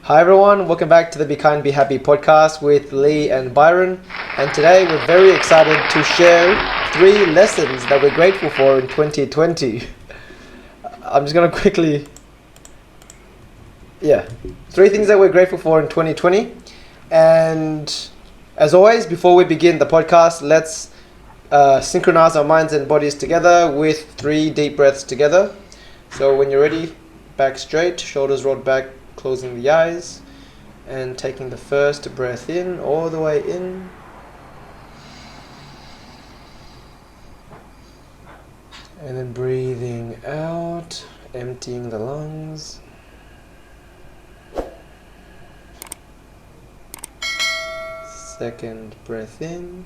Hi everyone, welcome back to the Be Kind, Be Happy podcast with Leigh and Byron. And today we're very excited to share 3 lessons that we're grateful for in 2020. I'm just going to quickly... 3 things that we're grateful for in 2020. And as always, before we begin the podcast, let's synchronize our minds and bodies together with 3 deep breaths together. So when you're ready, back straight, shoulders rolled back, closing the eyes and taking the first breath in, all the way in. And then breathing out, emptying the lungs. Second breath in.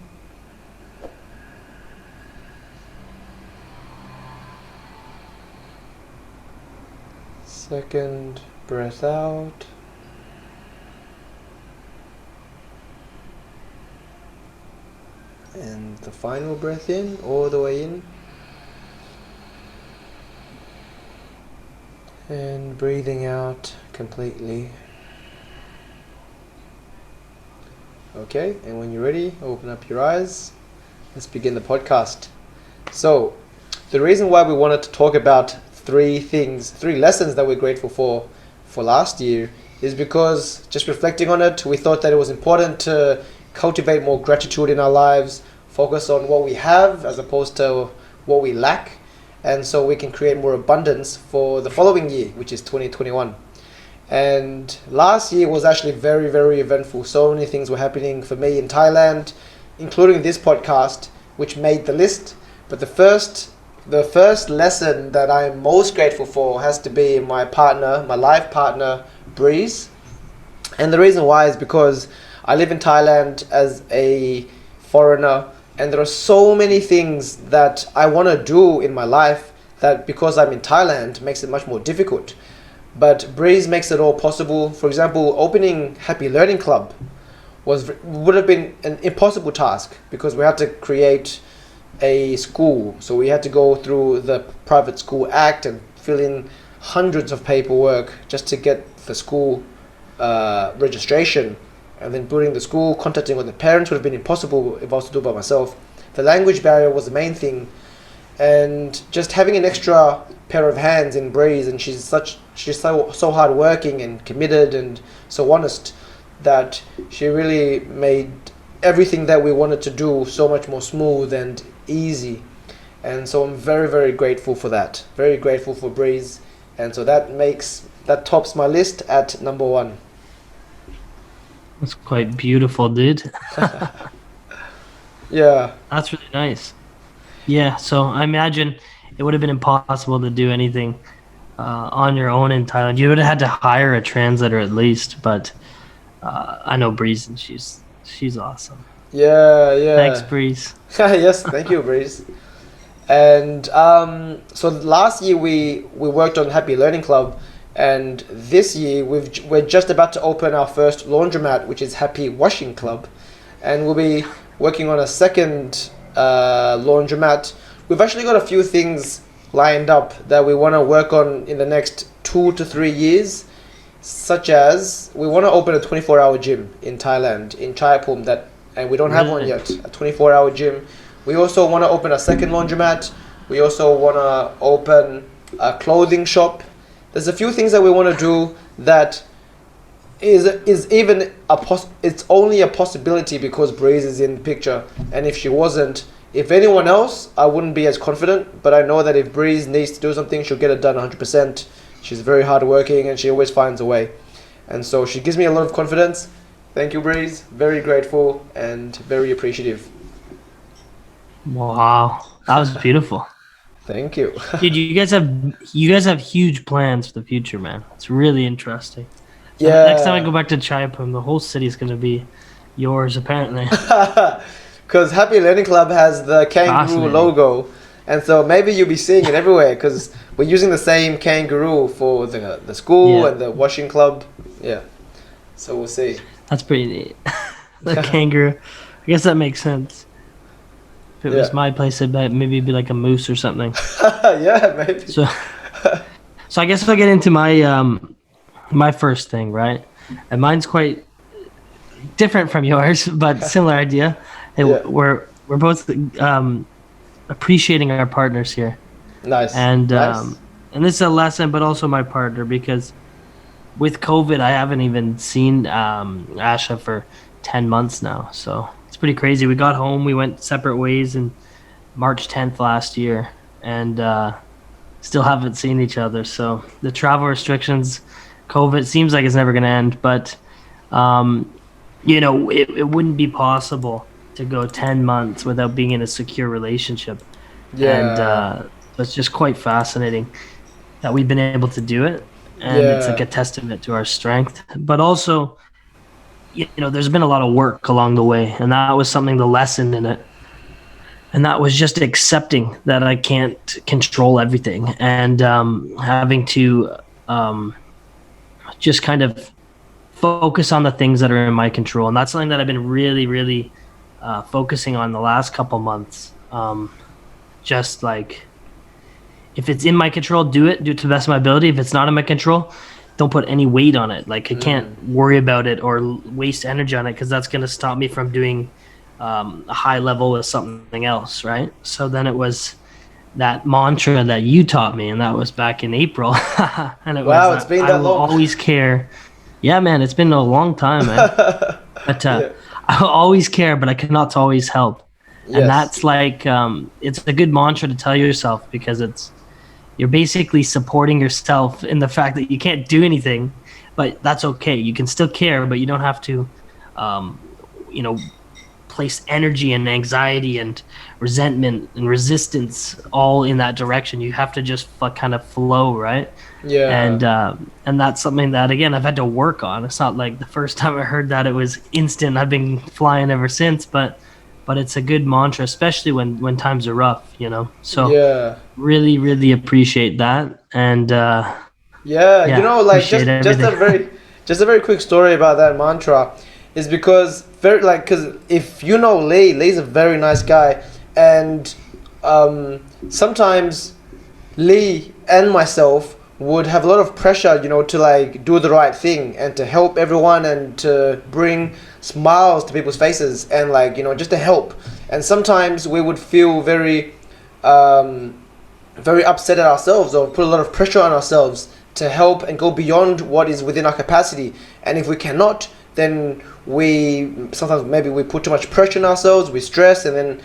Second breath out. And the final breath in, all the way in. And breathing out completely. Okay, and when you're ready, open up your eyes. Let's begin the podcast. So, the reason why we wanted to talk about 3 lessons that we're grateful for last year is because, just reflecting on it, we thought that it was important to cultivate more gratitude in our lives, focus on what we have as opposed to what we lack, and so we can create more abundance for the following year, which is 2021. And last year was actually very, very eventful. So many things were happening for me in Thailand, including this podcast, which made the list. But the first lesson that I'm most grateful for has to be my partner, my life partner, Breeze. And the reason why is because I live in Thailand as a foreigner, and there are so many things that I want to do in my life that, because I'm in Thailand, makes it much more difficult. But Breeze makes it all possible. For example, opening Happy Learning Club would have been an impossible task because we had to create a school. So we had to go through the Private School Act and fill in hundreds of paperwork just to get the school registration. And then building the school, contacting with the parents would have been impossible if I was to do it by myself. The language barrier was the main thing. And just having an extra pair of hands in Breeze, and she's so hardworking and committed and so honest that she really made everything that we wanted to do so much more smooth and easy. And so I'm very, very grateful for that. Very grateful for Breeze. And so that tops my list at number 1. That's quite beautiful, dude. Yeah. That's really nice. Yeah, so I imagine it would have been impossible to do anything on your own in Thailand. You would have had to hire a translator at least, but I know Breeze, and she's awesome. Yeah. Thanks, Breeze. Yes, thank you, Breeze. And so last year we worked on Happy Learning Club, and this year we're just about to open our first laundromat, which is Happy Washing Club, and we'll be working on a second laundromat. We've actually got a few things lined up that we want to work on in the next 2 to 3 years, such as we want to open a 24-hour gym in Thailand, in Chayapum, and we don't have one yet, a 24-hour gym. We also want to open a second laundromat. We also want to open a clothing shop. There's a few things that we want to do that is even it's only a possibility because Breeze is in the picture. And if she wasn't, if anyone else, I wouldn't be as confident. But I know that if Breeze needs to do something, she'll get it done 100%. She's very hardworking and she always finds a way. And so she gives me a lot of confidence. Thank you, Breeze. Very grateful and very appreciative. Wow, that was beautiful. Thank you. Dude, you guys have huge plans for the future, man. It's really interesting. Yeah. Next time I go back to Chayapum, the whole city is going to be yours, apparently. Because Happy Learning Club has the kangaroo logo, and so maybe you'll be seeing it everywhere because we're using the same kangaroo for the school and the washing club. Yeah, so we'll see. That's pretty neat. The kangaroo. I guess that makes sense. If it was my place, maybe it'd be like a moose or something. Yeah, maybe. So I guess if I get into my my first thing, right? And mine's quite different from yours, but similar idea. Yeah. We're both appreciating our partners here, Nice. and Nice. and this is a lesson, but also my partner, because with COVID, I haven't even seen Asha for 10 months now, so it's pretty crazy. We got home, we went separate ways in March 10th last year, and still haven't seen each other. So the travel restrictions, COVID seems like it's never going to end, but um, it wouldn't be possible to go 10 months without being in a secure relationship. And Yeah. it's just quite fascinating that we've been able to do it. And it's like Yeah. a testament to our strength. But also, there's been a lot of work along the way. And that was something, the lesson in it. And that was just accepting that I can't control everything, and having to just kind of focus on the things that are in my control. And that's something that I've been really, really focusing on the last couple months. Just like, if it's in my control, do it to the best of my ability. If it's not in my control, don't put any weight on it. Like, I can't worry about it or waste energy on it, because that's going to stop me from doing a high level with something else, right? So then it was that mantra that you taught me, and that was back in April. And it Wow, was, it's been I that will long. always care. Yeah, man, it's been a long time, man. But Yeah. I will always care, but I cannot always help. And Yes. that's like, it's a good mantra to tell yourself, because you're basically supporting yourself in the fact that you can't do anything, but that's okay. You can still care, but you don't have to, um, you know, place energy and anxiety and resentment and resistance all in that direction. You have to just kind of flow, right? Yeah. And that's something that, again, I've had to work on. It's not like the first time I heard that it was instant. I've been flying ever since, but it's a good mantra, especially when times are rough, So Yeah. really, really appreciate that, and Yeah, yeah, like appreciate just everything. a very quick story about that mantra is because because if you know Leigh's a very nice guy, and sometimes Leigh and myself would have a lot of pressure, to like do the right thing and to help everyone and to bring smiles to people's faces and like, just to help. And sometimes we would feel um, very upset at ourselves or put a lot of pressure on ourselves to help and go beyond what is within our capacity. And if we cannot, then sometimes maybe we put too much pressure on ourselves, we stress, and then,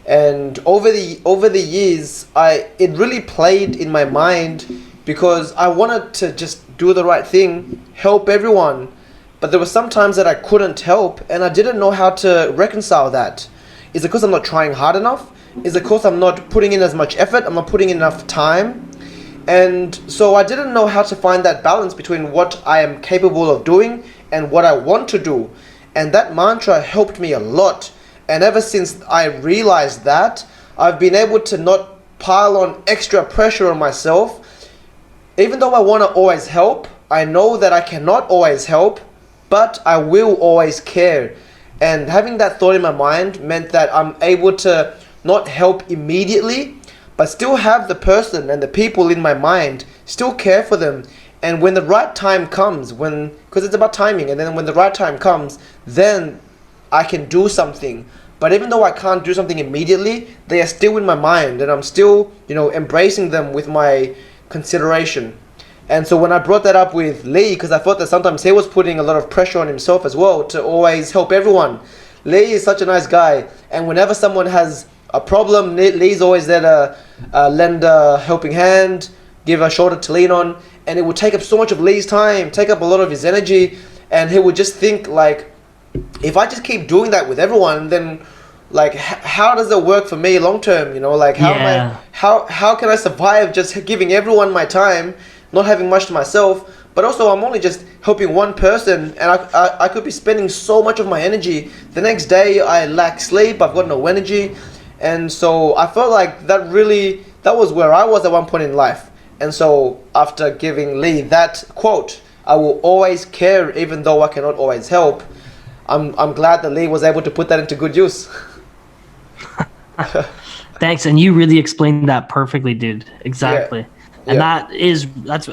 and over the years, it really played in my mind because I wanted to just do the right thing, help everyone, but there were some times that I couldn't help, and I didn't know how to reconcile that. Is it because I'm not trying hard enough? Is it because I'm not putting in as much effort? I'm not putting in enough time? And so I didn't know how to find that balance between what I am capable of doing and what I want to do. And that mantra helped me a lot. And ever since I realized that, I've been able to not pile on extra pressure on myself. Even though I want to always help, I know that I cannot always help, but I will always care. And having that thought in my mind meant that I'm able to not help immediately, but still have the person and the people in my mind, still care for them. And when the right time comes, because it's about timing, and then when the right time comes, then I can do something. But even though I can't do something immediately, they are still in my mind, and I'm still, embracing them with my consideration. And so when I brought that up with Leigh, because I thought that sometimes he was putting a lot of pressure on himself as well to always help everyone. Leigh is such a nice guy, and whenever someone has a problem, Leigh's always there to lend a helping hand, give a shoulder to lean on, and it would take up so much of Leigh's time, take up a lot of his energy, and he would just think like, if I just keep doing that with everyone, then like how does it work for me long term? Like Yeah. how can I survive just giving everyone my time, not having much to myself? But also I'm only just helping one person, and I could be spending so much of my energy. The next day I lack sleep, I've got no energy. And so I felt like that was where I was at one point in life. And so after giving Leigh that quote, I will always care even though I cannot always help, I'm glad that Leigh was able to put that into good use. Thanks, and you really explained that perfectly, dude. Yeah. Exactly. And Yeah.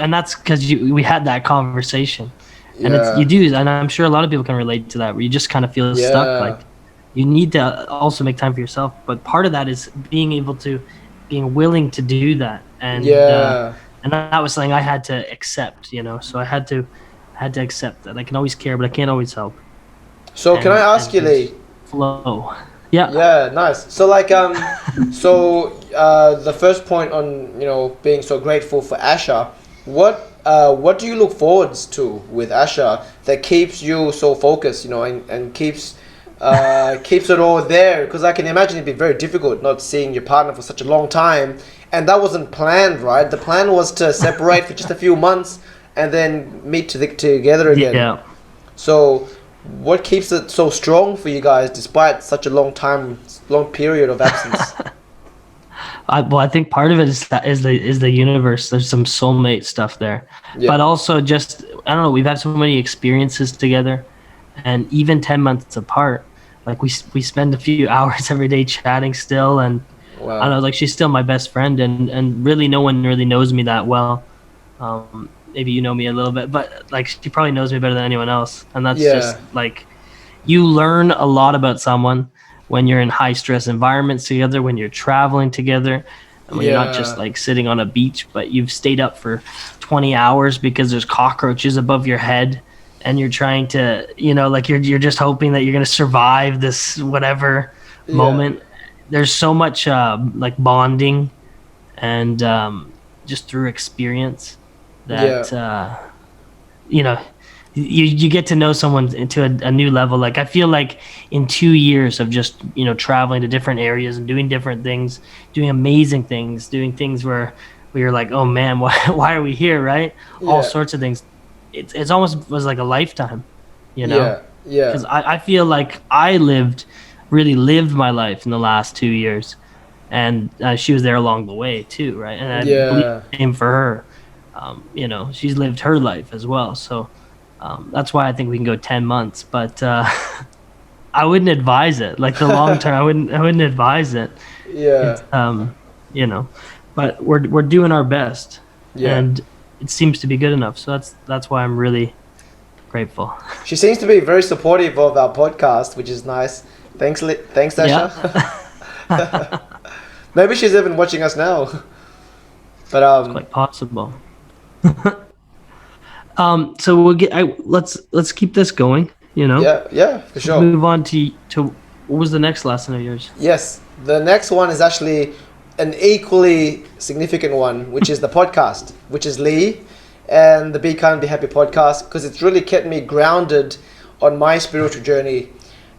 that's because we had that conversation. And it's Yeah. you do, and I'm sure a lot of people can relate to that, where you just kind of feel stuck. Yeah. Like you need to also make time for yourself, but part of that is being willing to do that, Yeah. and that was something I had to accept, So I had to accept that I can always care, but I can't always help, So can I ask and you, just Lee? flow. Yeah. Yeah, nice. So the first point on being so grateful for Asha, what do you look forwards to with Asha that keeps you so focused, and keeps it all there? Because I can imagine it'd be very difficult not seeing your partner for such a long time, and that wasn't planned, right? The plan was to separate for just a few months and then meet together again. Yeah. So, what keeps it so strong for you guys despite such a long period of absence? I think part of it is the universe. There's some soulmate stuff there, Yeah. but also just I don't know. We've had so many experiences together, and even 10 months apart, like we spend a few hours every day chatting still, and I don't Wow. know. Like she's still my best friend, and really no one really knows me that well. Maybe you know me a little bit, but like she probably knows me better than anyone else, and that's just Yeah. like you learn a lot about someone when you're in high stress environments together, when you're traveling together, and when you're not just Yeah. like sitting on a beach, but you've stayed up for 20 hours because there's cockroaches above your head, and you're trying to, like you're just hoping that you're gonna survive this whatever Yeah. moment. There's so much like bonding and just through experience Yeah. that you know you get to know someone into a new level. Like I feel like in 2 years of just traveling to different areas and doing different things, doing amazing things, doing things where you're like, oh man, why are we here, right? All Yeah. sorts of things. It's almost was like a lifetime, Yeah. Yeah. because I feel like really lived my life in the last 2 years, and she was there along the way too, right? And I believe Yeah. the same for her. She's lived her life as well, so that's why I think we can go 10 months, but I wouldn't advise it. Like the long term, I wouldn't advise it. Yeah. It's but we're doing our best, Yeah. and it seems to be good enough. So that's why I'm really grateful. She seems to be very supportive of our podcast, which is nice. Thanks, Asha. Yeah, Maybe she's even watching us now. But it's quite possible. So let's keep this going. yeah, yeah, for Let's sure. move on to what was the next lesson of yours? Yes, the next one is actually an equally significant one, which is the podcast, which is Leigh and the Be Kind Be Happy podcast, because it's really kept me grounded on my spiritual journey,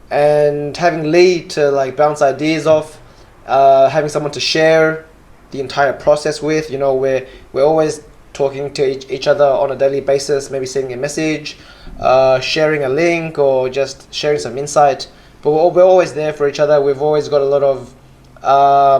and having Leigh to like bounce ideas off, having someone to share the entire process with. We're always talking to each other on a daily basis, maybe sending a message, sharing a link, or just sharing some insight. But we're always there for each other. We've always got a lot of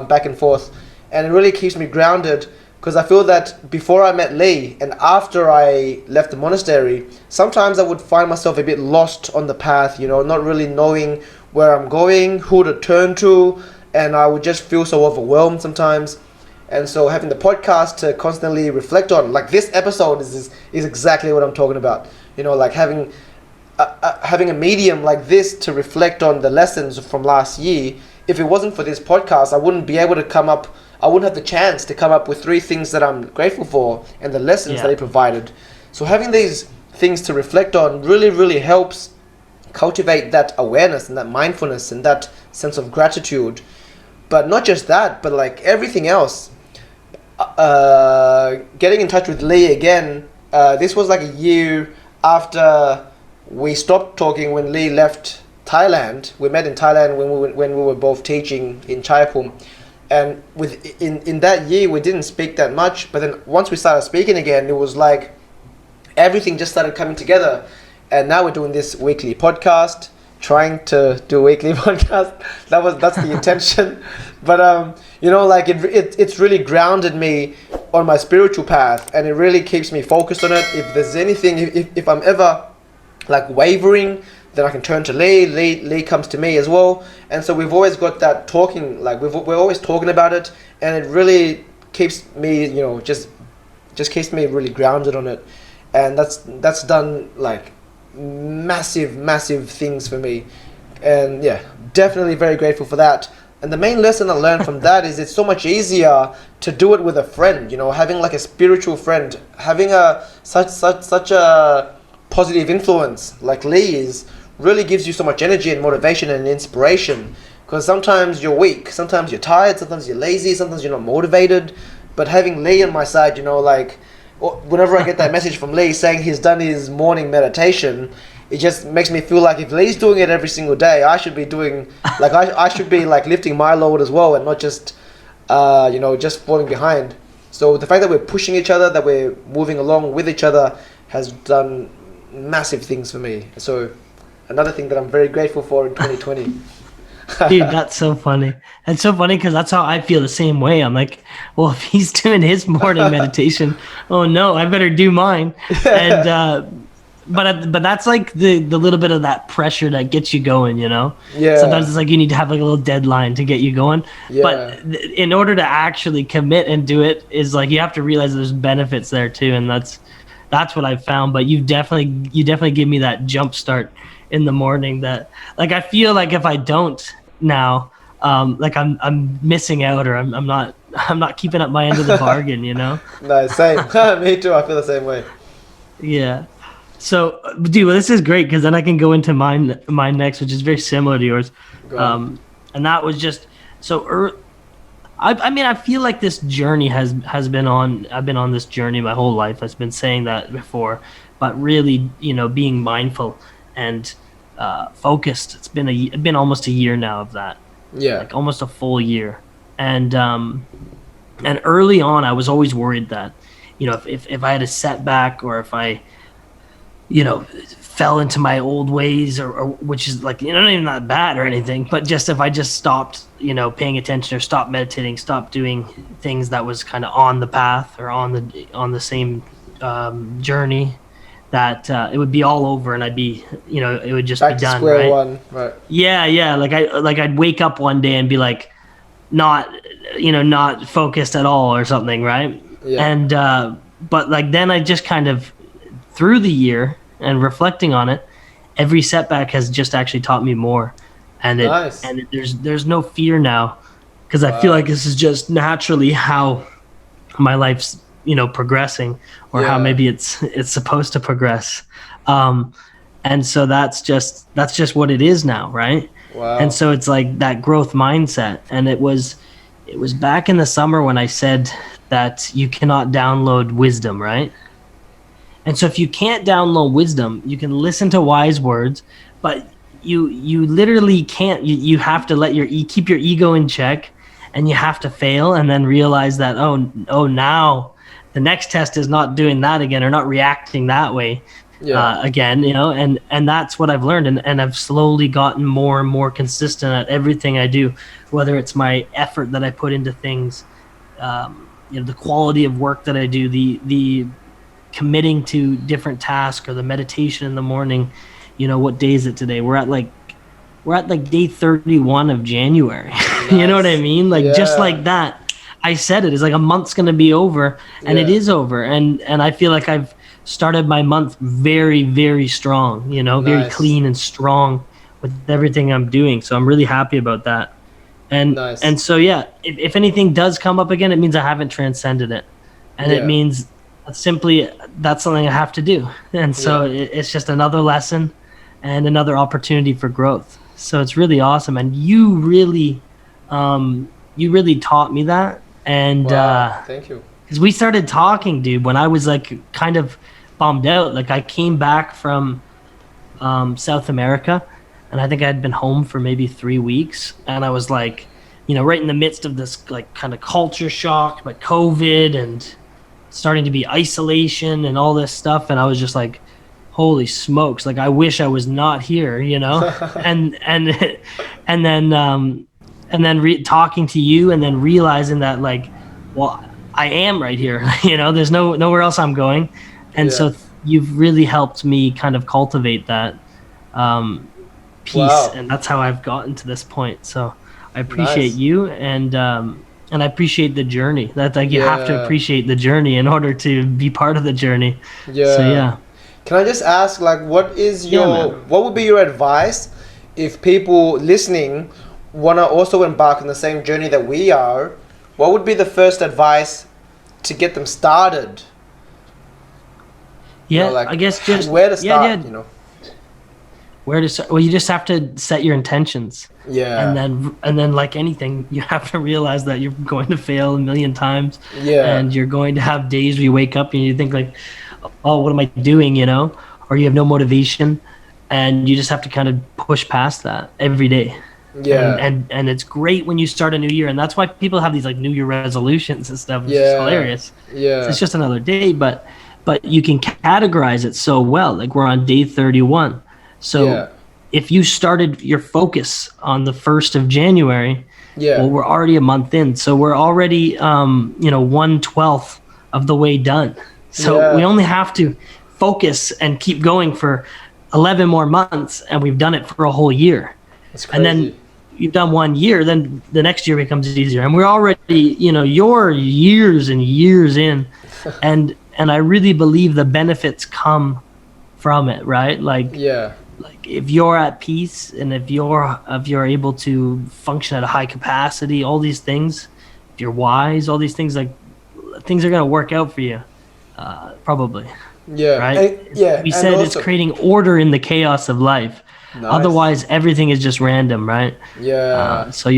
back and forth, and it really keeps me grounded, because I feel that before I met Leigh and after I left the monastery, sometimes I would find myself a bit lost on the path, not really knowing where I'm going, who to turn to, and I would just feel so overwhelmed sometimes. And so having the podcast to constantly reflect on, like this episode is exactly what I'm talking about. Like having a medium like this to reflect on the lessons from last year. If it wasn't for this podcast, I wouldn't be able to I wouldn't have the chance to come up with 3 things that I'm grateful for and the lessons Yeah. that it provided. So having these things to reflect on really, really helps cultivate that awareness and that mindfulness and that sense of gratitude. But not just that, but like everything else. Getting in touch with Leigh again, this was like a year after we stopped talking when Leigh left Thailand. We met in Thailand when we were both teaching in Chayapum, and in that year we didn't speak that much. But then once we started speaking again, it was like everything just started coming together, and now we're doing this weekly podcast. Trying to do a weekly podcast. That's the intention, but like it's really grounded me on my spiritual path, and it really keeps me focused on it. If there's anything, if I'm ever like wavering, then I can turn to Leigh. Leigh comes to me as well, and so we've always got that talking. Like we're always talking about it, and it really keeps me, just keeps me really grounded on it. and that's done like massive things for me. And yeah, definitely very grateful for that. And the main lesson I learned from that is it's so much easier to do it with a friend. You know, having like a spiritual friend, having a such a positive influence like Leigh is, really gives you so much energy and motivation and inspiration. Because sometimes you're weak, sometimes you're tired, sometimes you're lazy, sometimes you're not motivated. But having Leigh on my side, you know, like whenever I get that message from Leigh saying he's done his morning meditation, it just makes me feel like if Leigh's doing it every single day, I should be doing, like, I should be like lifting my load as well, and not just just falling behind. So the fact that we're pushing each other, that we're moving along with each other, has done massive things for me. So another thing that I'm very grateful for in 2020. Dude, that's so funny. It's so funny because that's how I feel the same way. I'm like, well, if he's doing his morning meditation, oh no, I better do mine. And but that's like the little bit of that pressure that gets you going, you know? Yeah. Sometimes it's like you need to have like a little deadline to get you going. Yeah. But in order to actually commit and do it, is like you have to realize there's benefits there too, and that's what I've found. But you definitely give me that jump start in the morning that, like, I feel like if I don't now, like I'm missing out, or I'm not keeping up my end of the bargain, you know? No, same. Me too. I feel the same way. Yeah. So, dude, well, this is great because then I can go into mine next, which is very similar to yours. And that was just so. I mean, I feel like this journey has been on. I've been on this journey my whole life. I've been saying that before, but really, you know, being mindful and focused. It's been almost a year now of that. Yeah. Like almost a full year. And early on, I was always worried that, you know, if I had a setback, or if I, you know, fell into my old ways, or which is like, you know, not even that bad or anything, but just if I just stopped, you know, paying attention, or stopped meditating, stopped doing things that was kind of on the path, or on the same journey, that it would be all over, and I'd be, you know, it would just Back be to done, square right? one, right? Yeah. Like I'd wake up one day and be like, not focused at all or something, right? Yeah. And but like then I just kind of, through the year and reflecting on it, every setback has just actually taught me more, and Nice. there's no fear now, because I feel like this is just naturally how my life's, you know, progressing, or how maybe it's supposed to progress, and so that's just what it is now, right? Wow. And so it's like that growth mindset, and it was back in the summer when I said that you cannot download wisdom, right? And so if you can't download wisdom, you can listen to wise words, but you literally can't. You have to keep your ego in check, and you have to fail, and then realize that now the next test is not doing that again, or not reacting that way again, you know. And that's what I've learned, and I've slowly gotten more and more consistent at everything I do, whether it's my effort that I put into things, you know, the quality of work that I do, the committing to different tasks, or the meditation in the morning. You know, what day is it today? We're at like day 31 of January. Nice. You know what I mean? Like, just like that, I said it. It's like a month's going to be over, and it is over. And I feel like I've started my month very, very strong, you know, very clean and strong with everything I'm doing. So I'm really happy about that. And so, yeah, if anything does come up again, it means I haven't transcended it. And it means that's something I have to do. And so it's just another lesson and another opportunity for growth. So it's really awesome. And you really taught me that. And thank you. Because we started talking, dude, when I was like kind of bummed out. Like, I came back from South America, and I think I had been home for maybe 3 weeks. And I was like, you know, right in the midst of this like kind of culture shock, but COVID, and starting to be isolation and all this stuff. And I was just like, holy smokes, like I wish I was not here, you know. and then talking to you, and then realizing that, like, well, I am right here. You know, there's nowhere else I'm going. And so you've really helped me kind of cultivate that peace. And that's how I've gotten to this point. So I appreciate you. And and I appreciate the journey. That's like you have to Yeah. appreciate the journey in order to be part of the journey. So Yeah. yeah, Can I just ask, like, yeah, man. what would be your advice if people listening want to also embark on the same journey that we are? What would be the first advice to get them started? You know, Yeah, like, I guess just where to start, yeah. you know? Where to start? Well, you just have to set your intentions, Yeah. and then like anything, you have to realize that you're going to fail a million times, Yeah. and you're going to have days where you wake up and you think like, oh, what am I doing? You know, or you have no motivation, and you just have to kind of push past that every day. Yeah. And it's great when you start a new year, and that's why people have these like New Year resolutions and stuff, which is Yeah. hilarious. Yeah. It's just another day, but you can categorize it so well. Like we're on day 31. So Yeah. if you started your focus on the 1st of January, Yeah. well, we're already a month in. So we're already, 1/12 of the way done. So Yeah. we only have to focus and keep going for 11 more months, and we've done it for a whole year. That's And crazy. then you've done 1 year, then the next year becomes easier. And we're already, you're years and years in. And I really believe the benefits come from it, right? Like if you're at peace and if you're able to function at a high capacity, all these things, if you're wise, all these things, like things are going to work out for you, probably. Yeah. Right? And We said it's also, creating order in the chaos of life. Nice. Otherwise, everything is just random, right? Yeah. So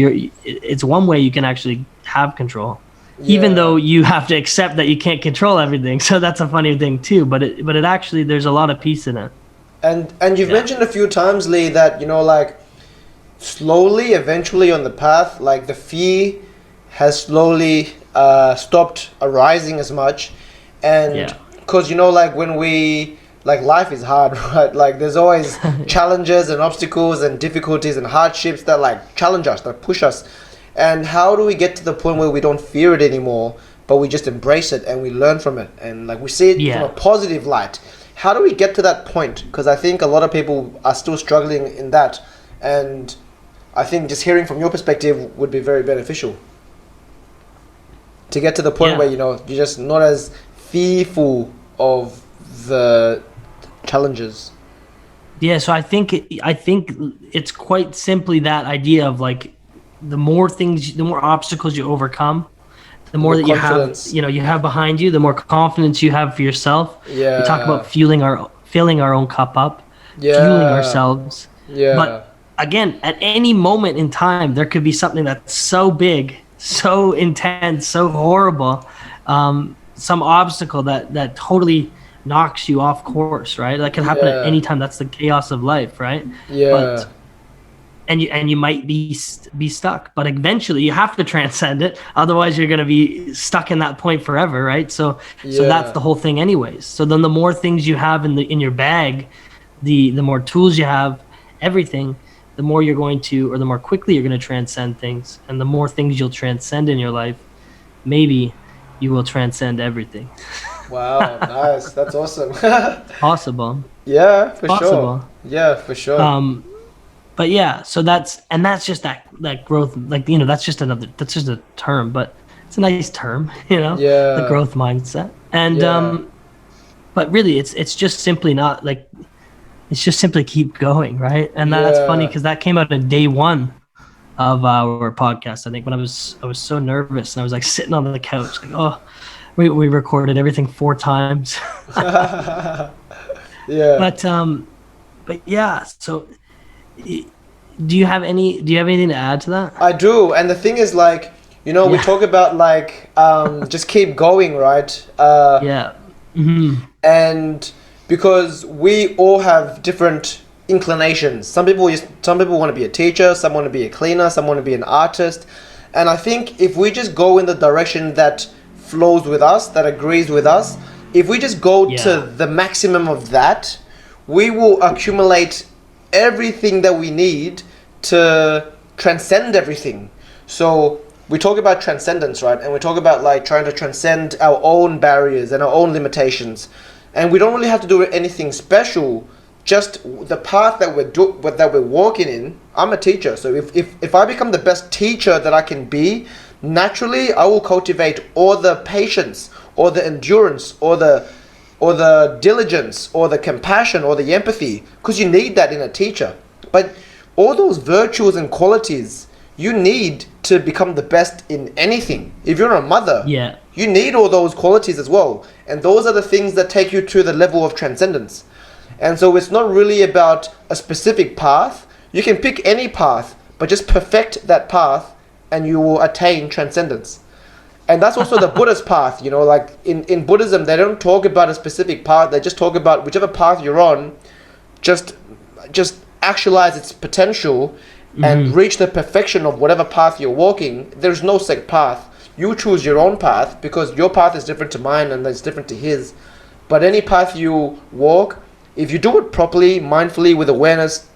it's one way you can actually have control, Yeah. even though you have to accept that you can't control everything. So that's a funny thing too. But it actually, there's a lot of peace in it. And you've mentioned a few times, Leigh, that like slowly, eventually on the path, like the fear has slowly stopped arising as much, and because like when we life is hard, right? Like there's always challenges and obstacles and difficulties and hardships that challenge us, that push us. And how do we get to the point where we don't fear it anymore, but we just embrace it and we learn from it and we see it from a positive light? How do we get to that point? Because I think a lot of people are still struggling in that, and I think just hearing from your perspective would be very beneficial to get to the point where you're just not as fearful of the challenges. Yeah, so I think it's quite simply that idea of the more obstacles you overcome, the more that you have behind you, the more confidence you have for yourself. Yeah. We talk about filling our own cup up, fueling ourselves. Yeah. But again, at any moment in time, there could be something that's so big, so intense, so horrible, some obstacle that totally knocks you off course, right? That can happen at any time. That's the chaos of life, right? Yeah. And you might be stuck, but eventually you have to transcend it. Otherwise, you're going to be stuck in that point forever, right? So that's the whole thing, anyways. So then, the more things you have in your bag, the more tools you have, everything, the more you're going to, or the more quickly you're going to transcend things, and the more things you'll transcend in your life, maybe you will transcend everything. Wow, nice. That's awesome. Possible. Yeah, for Possible. sure. Yeah, for sure. But yeah, so that's just that growth, that's just a term, but it's a nice term, Yeah. the growth mindset. And but really it's just simply not it's just simply keep going, right? And that's funny because that came out in day 1 of our podcast. I think when I was so nervous and I was sitting on the couch we recorded everything 4 times. Yeah. But yeah, so do you have anything to add to that? I do, and the thing is, we talk about just keep going, right? Yeah. Mm-hmm. And because we all have different inclinations. Some people want to be a teacher, some want to be a cleaner, some want to be an artist. And I think if we just go in the direction that flows with us, that agrees with us, if we just go to the maximum of that, we will accumulate everything that we need to transcend everything. So we talk about transcendence, right? And we talk about trying to transcend our own barriers and our own limitations. And we don't really have to do anything special. Just the path that we're walking in. I'm a teacher, so if I become the best teacher that I can be, naturally I will cultivate all the patience or the endurance or the diligence or the compassion or the empathy, because you need that in a teacher. But all those virtues and qualities you need to become the best in anything. If you're a mother, Yeah. you need all those qualities as well. And those are the things that take you to the level of transcendence. And so it's not really about a specific path. You can pick any path, but just perfect that path and you will attain transcendence. And that's also the Buddhist path, like in Buddhism, they don't talk about a specific path. They just talk about whichever path you're on, just actualize its potential and reach the perfection of whatever path you're walking. There's no set path. You choose your own path because your path is different to mine and it's different to his. But any path you walk, if you do it properly, mindfully, with awareness,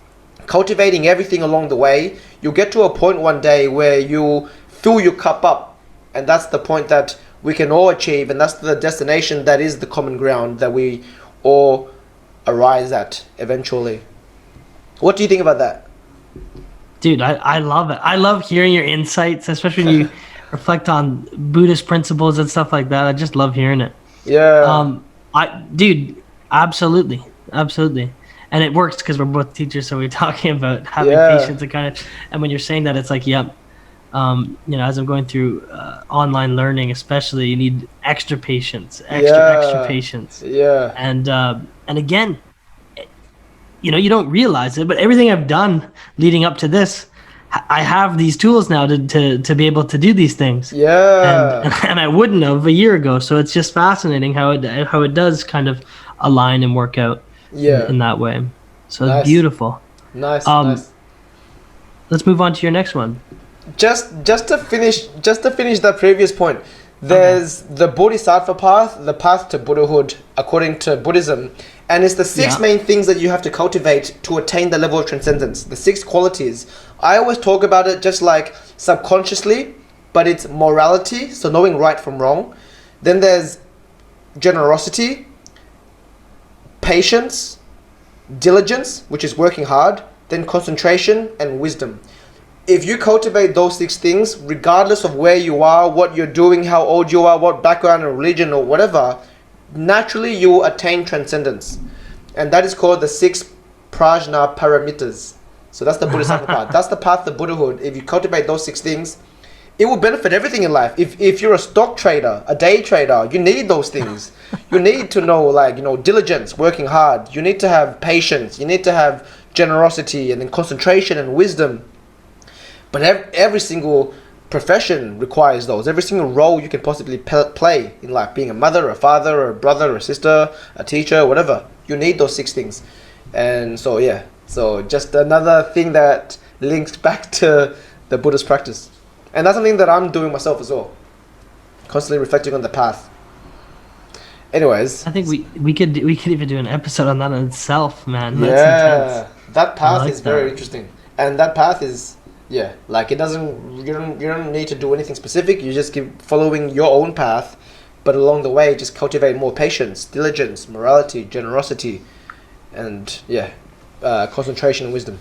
cultivating everything along the way, you'll get to a point one day where you fill your cup up. And that's the point that we can all achieve, and that's the destination that is the common ground that we all arise at eventually. What do you think about that? Dude, I love it. I love hearing your insights, especially when you reflect on Buddhist principles and stuff like that. I just love hearing it. Yeah. Dude, absolutely. And it works because we're both teachers, so we're talking about having patience and when you're saying that, it's like, yep. As I'm going through online learning, especially, you need extra patience, extra patience. Yeah. And again, you don't realize it, but everything I've done leading up to this, I have these tools now to be able to do these things. Yeah. And I wouldn't have a year ago. So it's just fascinating how it does kind of align and work out in that way. So nice. It's beautiful. Nice. Let's move on to your next one. Just to finish that previous point, there's the Bodhisattva path, the path to Buddhahood according to Buddhism, and it's the six main things that you have to cultivate to attain the level of transcendence. The 6 qualities. I always talk about it just like subconsciously, but it's morality, so knowing right from wrong. Then there's generosity, patience, diligence, which is working hard, then concentration and wisdom. If you cultivate those 6 things, regardless of where you are, what you're doing, how old you are, what background or religion or whatever, naturally you will attain transcendence. And that is called the 6 prajna paramitas. So that's the Bodhisattva path. That's the path to Buddhahood. If you cultivate those 6 things, it will benefit everything in life. If you're a stock trader, a day trader, you need those things. You need to know, diligence, working hard. You need to have patience. You need to have generosity and then concentration and wisdom. But every single profession requires those. Every single role you can possibly play in life, being a mother, a father, or a brother, or a sister, a teacher, whatever. You need those 6 things. And so, so just another thing that links back to the Buddhist practice. And that's something that I'm doing myself as well. Constantly reflecting on the path. Anyways. I think we could even do an episode on that in itself, man. That's intense. That path is very interesting. And that path is... it doesn't, you don't need to do anything specific. You just keep following your own path, but along the way, just cultivate more patience, diligence, morality, generosity, and concentration and wisdom.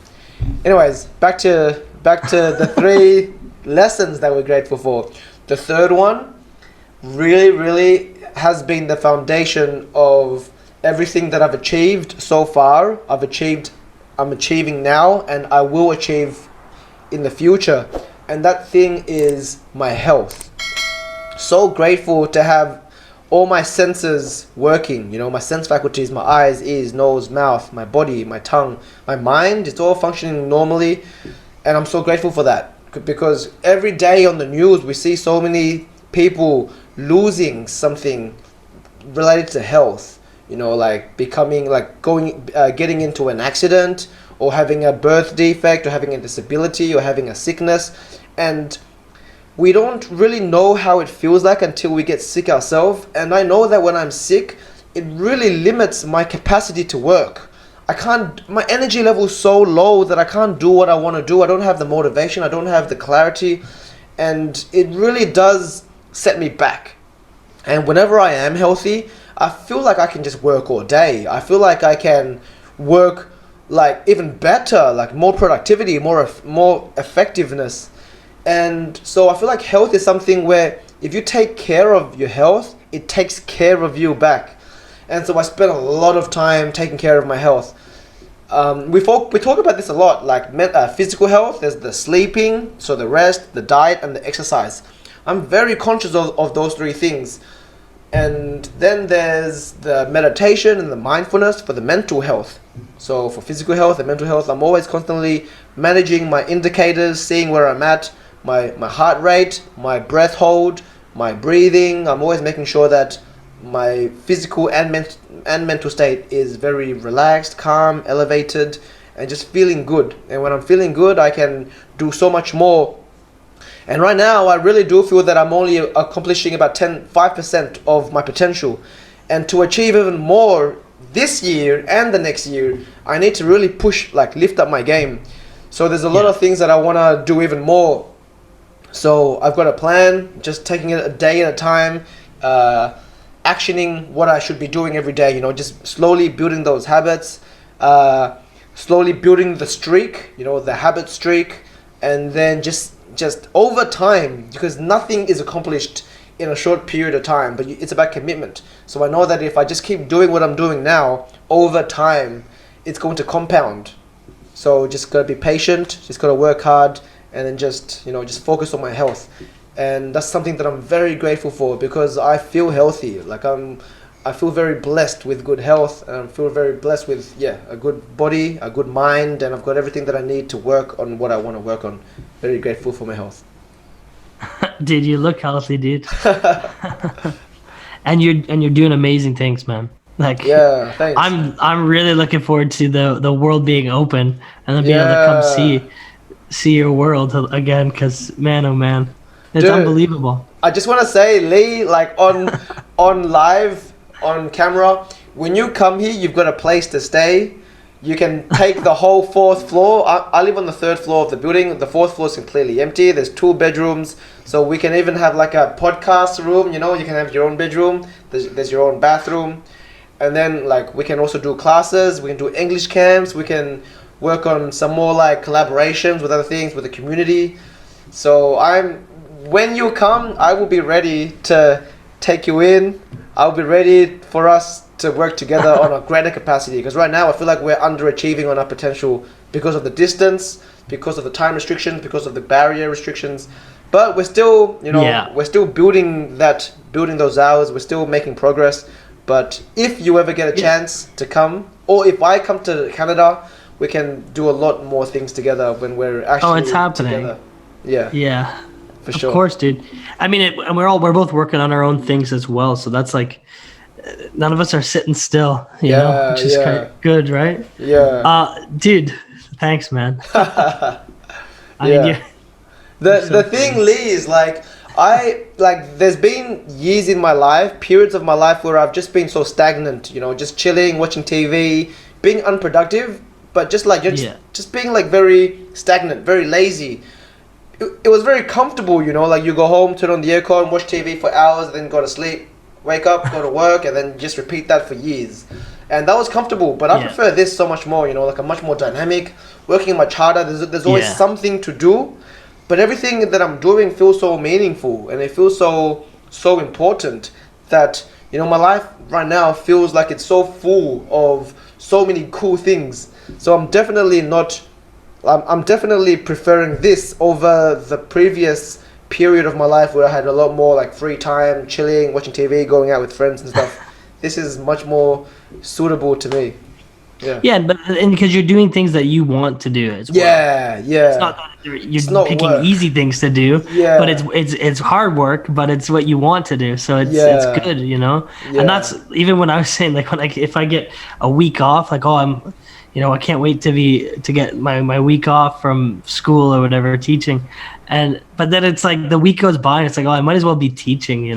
Anyways, back to the 3 lessons that we're grateful for. The third one really, really has been the foundation of everything that I've achieved so far. I'm achieving now, and I will achieve in the future, and that thing is my health. So grateful to have all my senses working, my sense faculties, my eyes, ears, nose, mouth, my body, my tongue, my mind, it's all functioning normally, and I'm so grateful for that, because every day on the news we see so many people losing something related to health, getting into an accident, or having a birth defect, or having a disability, or having a sickness. And we don't really know how it feels like until we get sick ourselves. And I know that when I'm sick, it really limits my capacity to work. My energy level is so low that I can't do what I want to do. I don't have the motivation, I don't have the clarity, and it really does set me back. And whenever I am healthy, I feel like I can just work all day. I feel like I can work even better, more productivity, more effectiveness. And so I feel like health is something where if you take care of your health, it takes care of you back. And so I spend a lot of time taking care of my health. We talk about this a lot, like physical health. There's the sleeping, so the rest, the diet, and the exercise. I'm very conscious of those three things. And then there's the meditation and the mindfulness for the mental health. So for physical health and mental health, I'm always constantly managing my indicators, seeing where I'm at, my heart rate, my breath hold, my breathing. I'm always making sure that my physical and mental state is very relaxed, calm, elevated, and just feeling good. And when I'm feeling good, I can do so much more. And right now, I really do feel that I'm only accomplishing about 5% of my potential. And to achieve even more this year and the next year, I need to really push, lift up my game. So there's a lot of things that I want to do even more. So I've got a plan, just taking it a day at a time, actioning what I should be doing every day, just slowly building those habits, slowly building the streak, the habit streak, and then just over time, because nothing is accomplished in a short period of time, but it's about commitment. So I know that if I just keep doing what I'm doing now, over time, it's going to compound. So just gotta be patient, just gotta work hard, and then just focus on my health. And that's something that I'm very grateful for, because I feel healthy. I feel very blessed with good health, and I feel very blessed with a good body, a good mind, and I've got everything that I need to work on what I want to work on. Very grateful for my health. Dude, you look healthy, dude. and you're doing amazing things, man. Thanks. I'm really looking forward to the world being open and then being able to come see your world again, because man, oh man, it's unbelievable. I just want to say, Leigh, on live, on camera, when you come here, you've got a place to stay. You can take the whole 4th floor. I live on the 3rd floor of the building. The 4th floor is completely empty. There's 2 bedrooms. So we can even have a podcast room, you can have your own bedroom. There's your own bathroom. And then we can also do classes. We can do English camps. We can work on some more collaborations with other things, with the community. So when you come, I will be ready to take you in. I'll be ready for us to work together on a greater capacity, because right now I feel like we're underachieving on our potential because of the distance, because of the time restrictions, because of the barrier restrictions. But we're still, we're still building those hours. We're still making progress. But if you ever get a chance to come, or if I come to Canada, we can do a lot more things together when we're actually it's happening. Together. Yeah. For sure. Of course, dude. I mean, and we're both working on our own things as well. So that's none of us are sitting still, you know, which is kind of good, right? Yeah. Dude, thanks, man. I mean, the thing, Leigh, is there's been years in my life, periods of my life where I've just been so stagnant, just chilling, watching TV, being unproductive, but just being very stagnant, very lazy. It was very comfortable, you go home, turn on the aircon, watch TV for hours, then go to sleep, wake up, go to work, and then just repeat that for years. And that was comfortable, but I prefer this so much more, I'm much more dynamic, working much harder. There's always something to do, but everything that I'm doing feels so meaningful, and it feels so important that, my life right now feels like it's so full of so many cool things. So I'm definitely preferring this over the previous period of my life where I had a lot more free time, chilling, watching TV, going out with friends and stuff. This is much more suitable to me. Yeah, but because you're doing things that you want to do as well. Yeah. It's not that you're picking work. Easy things to do, but it's hard work, but it's what you want to do. So it's good, And that's even when I was saying if I get a week off, I can't wait to get my week off from school or whatever, teaching. But then it's the week goes by and it's I might as well be teaching,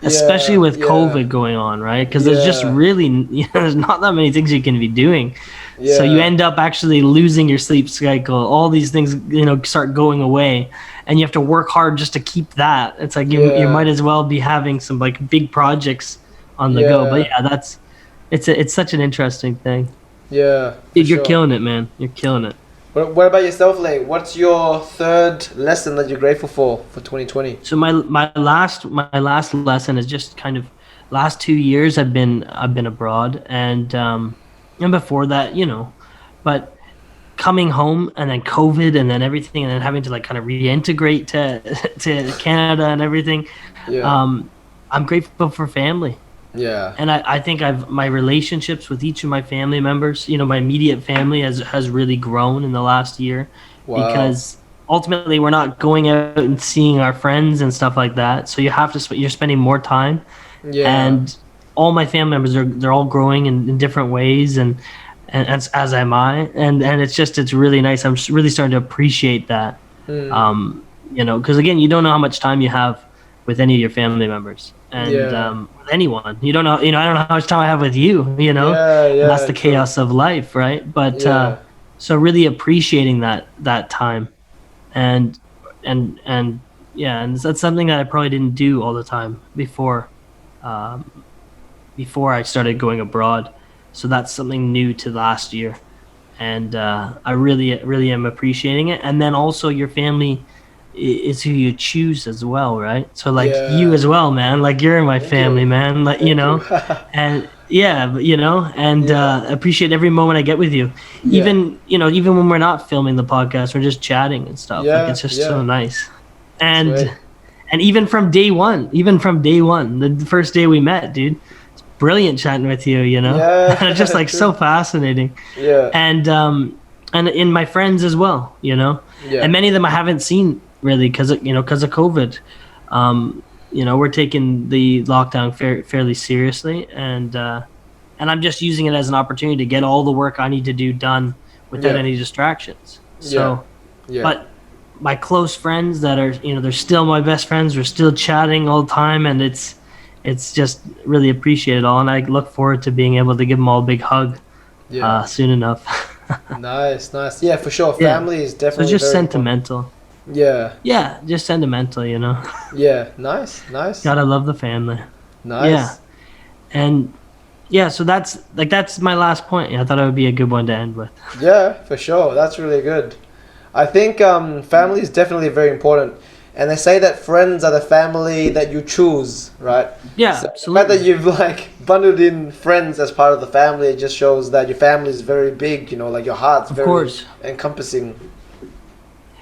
especially with COVID going on, right? Because there's just really, there's not that many things you can be doing. So you end up actually losing your sleep cycle. All these things, start going away, and you have to work hard just to keep that. It's you might as well be having some big projects on the go. But it's such an interesting thing. Yeah. Dude, you're killing it, man. You're killing it. What about yourself, Leigh? What's your third lesson that you're grateful for 2020? So my last lesson is just kind of last 2 years I've been abroad, and before that, but coming home and then COVID and then everything and then having to like kind of reintegrate to to Canada and everything. Yeah, um I'm grateful for family. yeah, And I think I've my relationships with each of my family members, my immediate family has really grown in the last year, wow, because ultimately we're not going out and seeing our friends and stuff like that. So you have to you're spending more time, yeah, and all my family members they're all growing in different ways, and as am I, and it's really nice. I'm really starting to appreciate that. mm, Because again, you don't know how much time you have with any of your family members, and yeah, with anyone. You don't know. I don't know how much time I have with you. yeah, And that's yeah, the true, chaos of life, right? But yeah, so really appreciating that time, and and yeah, and that's something that I probably didn't do all the time um, before I started going abroad. So that's something new to last year, and I really am appreciating it. And then also your family is who you choose as well, right? So like you yeah. as well, man. Like you're in my Thank you, family, man. Like thank you. and yeah, but, and Yeah, appreciate every moment I get with you. yeah, Even when we're not filming the podcast, we're just chatting and stuff. Like yeah, it's just so yeah. nice. And Sweet. and even from day one, the first day we met, dude, it's brilliant chatting with you. And it's just Yeah, like so true. fascinating. Yeah, And in my friends as well, yeah, and many of them I haven't seen really because of COVID. We're taking the lockdown fairly seriously, and I'm just using it as an opportunity to get all the work I need to do done without yeah, any distractions. yeah, So, yeah, but my close friends that are, they're still my best friends. We're still chatting all the time, and it's just really appreciated all. And I look forward to being able to give them all a big hug yeah. soon enough. Nice, nice. Yeah, for sure. Yeah. Family is So definitely just very important. sentimental. Yeah, Yeah, just sentimental. yeah. Nice, nice, Gotta love the family. Yeah. nice. And yeah, so that's my last point. Yeah, I thought it would be a good one to end with. Yeah, for sure. That's really good. I think family is definitely very important. And they say that friends are the family that you choose, right? Yeah, So the fact that absolutely. you've like bundled in friends as part of the family, it just shows that your family is very big, like your heart's Of very course. encompassing.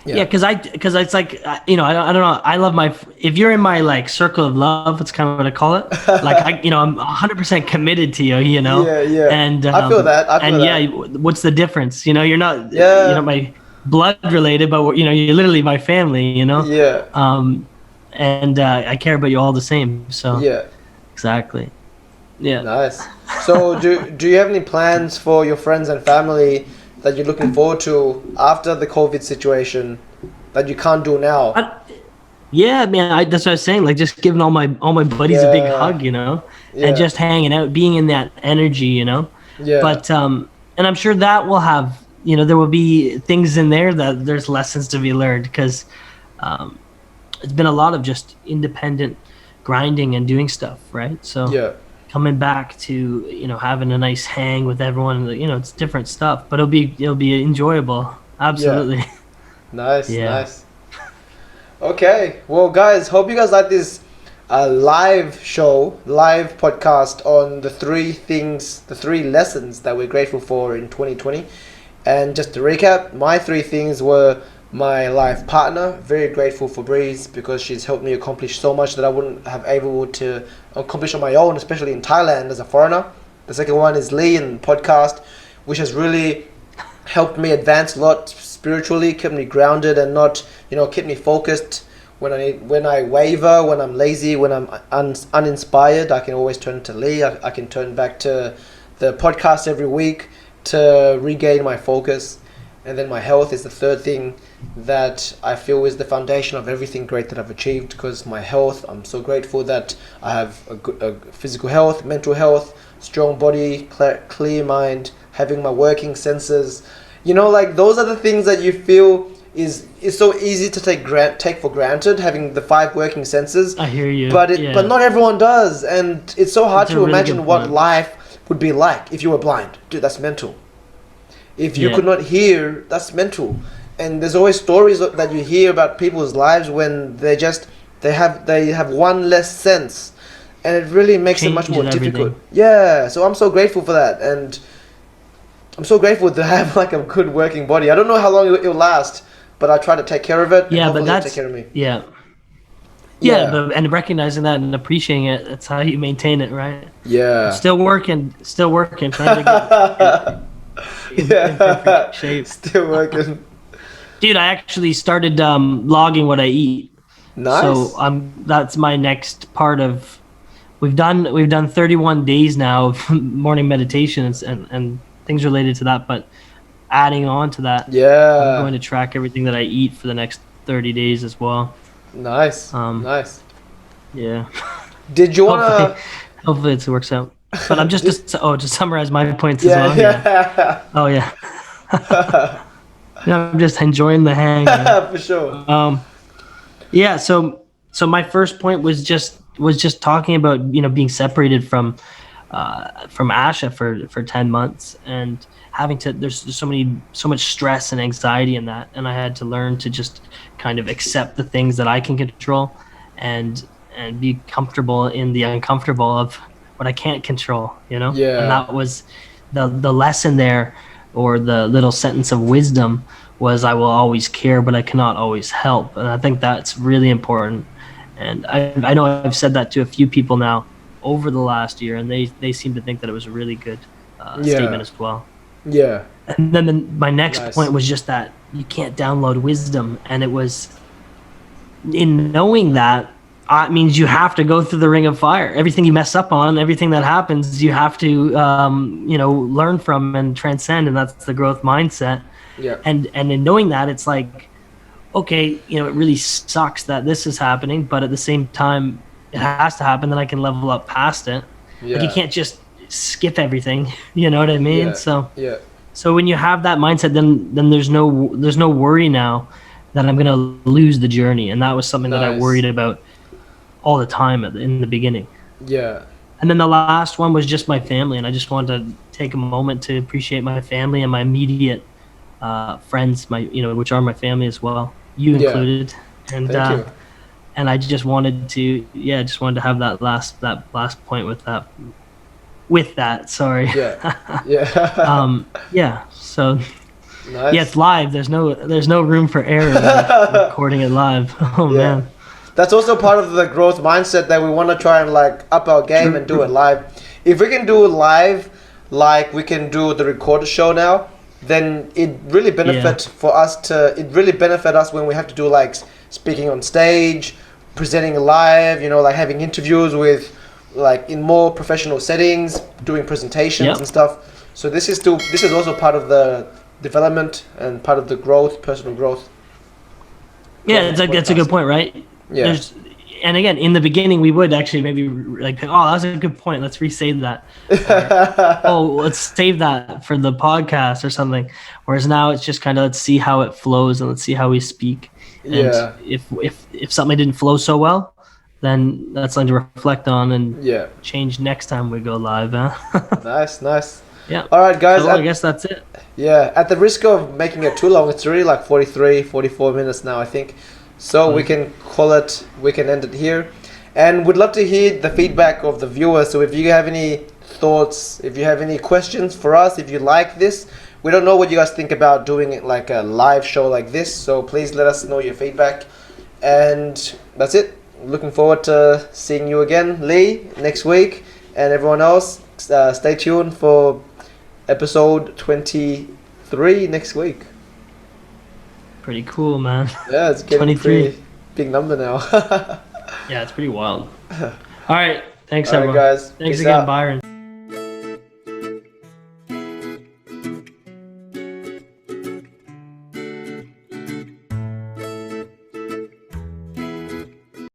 Yeah, Yeah. because it's like I don't know. I love if you're in my like circle of love, it's kind of what I call it. Like I'm 100% committed to you, Yeah, yeah. and I feel that. I feel and yeah, that. what's the difference? You're not Yeah. my blood related, but you're literally my family. Yeah. Um, and I care about you all the same. So Yeah. exactly, yeah. Nice. So do you have any plans for your friends and family that you're looking forward to after the COVID situation that you can't do now? I, Yeah, man, that's what I was saying. Like, just giving all my buddies a big Yeah. hug, and Yeah. just hanging out, being in that energy. Yeah. But and I'm sure that will have, there will be things in there that there's lessons to be learned, because um, it's been a lot of just independent grinding and doing stuff, right? So Yeah. coming back to having a nice hang with everyone, it's different stuff, but it'll be enjoyable. Yeah. Absolutely. Nice. Yeah. Nice. Okay. Well, guys, hope you guys like this live podcast on the three lessons that we're grateful for in 2020. And just to recap, my three things were my life partner. Very grateful for Breeze because she's helped me accomplish so much that I wouldn't have able to accomplish on my own, especially in Thailand as a foreigner. The second one is Leigh and podcast, which has really helped me advance a lot spiritually, kept me grounded and not, kept me focused. When I waver, when I'm lazy, when I'm uninspired, I can always turn to Leigh. I can turn back to the podcast every week to regain my focus. And then my health is the third thing that I feel is the foundation of everything great that I've achieved, because my health, I'm so grateful that I have a physical health, mental health, strong body, clear mind, having my working senses. Like those are the things that you feel is so easy to take for granted, having the five working senses. I hear you. But Yeah. not everyone does, and it's so hard That's a to really imagine good what point. life would be like if you were blind. Dude, that's mental. If you Yeah. could not hear, that's mental. And there's always stories that you hear about people's lives when they have one less sense, and it really makes it much more Changes difficult. everything. Yeah, so I'm so grateful for that, and I'm so grateful to have like a good working body. I don't know how long it'll last, but I try to take care of it. And Yeah, but hopefully it'll take that's care of me. yeah. Yeah. Yeah, but and recognizing that and appreciating it, that's how you maintain it, right? Yeah. Still working, trying to get in perfect shape. Still working. Dude, I actually started logging what I eat. Nice. So that's my next part of. We've done 31 days now of morning meditations and things related to that, but adding on to that, I'm Yeah. going to track everything that I eat for the next 30 days as well. Nice. Um, Nice. Yeah. Did you wanna? Hopefully it works out. But I'm just to summarize my points as Yeah. well. Yeah. Oh yeah. Yeah, I'm just enjoying the hang. For sure. Yeah. So my first point was just talking about being separated from Asha for 10 months and having to. There's so much stress and anxiety in that, and I had to learn to just kind of accept the things that I can control, and be comfortable in the uncomfortable of what I can't control. Yeah. And that was the lesson there, or the little sentence of wisdom was, I will always care, but I cannot always help. And I think that's really important. And I know I've said that to a few people now over the last year, and they seem to think that it was a really good statement as well. Yeah. And then my next Nice. point was just that you can't download wisdom. And it was in knowing that, it means you have to go through the ring of fire. Everything you mess up on, everything that happens, you have to, learn from and transcend. And that's the growth mindset. Yeah. And in knowing that, it's like, okay, it really sucks that this is happening, but at the same time, it has to happen. Then I can level up past it. Yeah. Like, you can't just skip everything. You know what I mean? Yeah. So when you have that mindset, then there's no worry now that I'm gonna lose the journey. And that was something that I Nice. worried about all the time in the beginning. Yeah. And then the last one was just my family, and I just wanted to take a moment to appreciate my family and my immediate friends, which are my family as well, you Yeah. included. And Thank you. and I just wanted to have that last point with that. Sorry. Yeah. Yeah. Yeah. So Nice. yeah, it's live. There's no room for error when recording it live. Oh Yeah. man. That's also part of the growth mindset that we want to try and like up our game and do it live. If we can do it live, like we can do the recorded show now, then it really benefit us when we have to do like speaking on stage, presenting live, like having interviews with like in more professional settings, doing presentations Yep. and stuff. So this is also part of the development and part of the growth, personal growth. Yeah, that's a good point, right? Yeah. And again, in the beginning, we would actually maybe like, oh, that's a good point. Let's resave that. Or, oh, let's save that for the podcast or something. Whereas now it's just kind of, let's see how it flows and let's see how we speak. And Yeah. if something didn't flow so well, then that's something to reflect on and Yeah. change next time we go live. Huh? Nice. Yeah. All right, guys. So I guess that's it. Yeah, at the risk of making it too long, it's already like 43, 44 minutes now, I think. So we can end it here. And we'd love to hear the feedback of the viewers. So if you have any thoughts, if you have any questions for us, if you like this, we don't know what you guys think about doing it like a live show like this. So please let us know your feedback. And that's it. Looking forward to seeing you again, Leigh, next week. And everyone else, stay tuned for episode 23 next week. Pretty cool, man. Yeah, it's getting 23. pretty big number now. Yeah, it's pretty wild. All right. Thanks, All right, everyone. guys. Thanks Peace again, out. Byron.